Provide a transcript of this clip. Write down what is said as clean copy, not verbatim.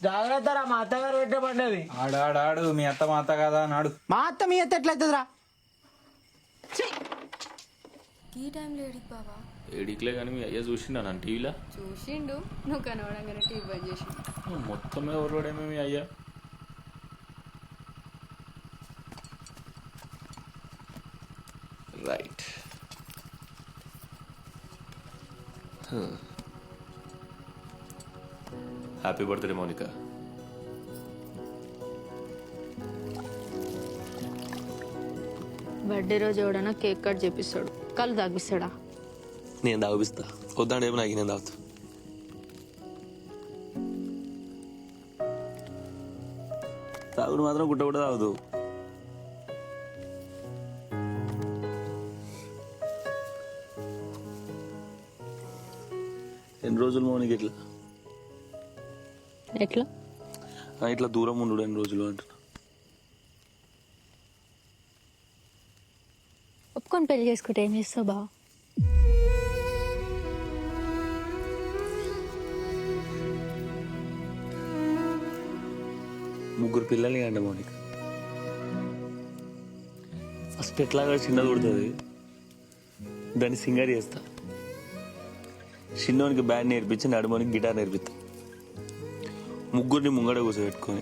జాగ్రత్త రా, మా అత్తగారు పెట్టే పడ్డది. ఆడు మీ అత్త మా అత్త కదా నాడు. మా అత్త మీ అత్త ఎట్లయితుందిరా? ఈ టైంలో ఏడికి బావా? ఏడికిలే కానీ మీ అయ్యా చూసిండా నన్ను టీవీలో. చూసిండు, నువ్వు కనవడంగానే టీవీ బంద్ చేసిండు. మొత్తం మీద ఒరవాడేమో మీ అయ్యా. Right. Happy birthday Mounika. Birthday రోజు ఎవడన్నా కేక్ కట్ చేపిస్తాడు, కళ్ళు తాగిస్తాడా? నేను తాగిపిస్తా. వద్దాడేమో నాకు నేను తాగుతా. తాగుడు మాత్రం గుట్ట కూడా తాగుదు. ఎన్ని రోజులు మౌనికి ఇట్లా ఎట్లా ఇట్లా దూరం ఉండు ఎన్ని రోజులు అంటున్నా. ఒప్పుకొని పెళ్లి చేసుకుంటే ఏం చేస్తావు బావ? ముగ్గురు పిల్లల్ని అండి మౌనిక. ఫస్ట్ ఎట్లాగా చిన్నది కొడుతుంది, దాన్ని సింగర్ చేస్తా. చిన్నోనికి బ్యాండ్ నేర్పించి నడుమోనికి గిటార్ నేర్పిస్తా. ముగ్గురిని ముంగడ కూర్చోబెట్టుకొని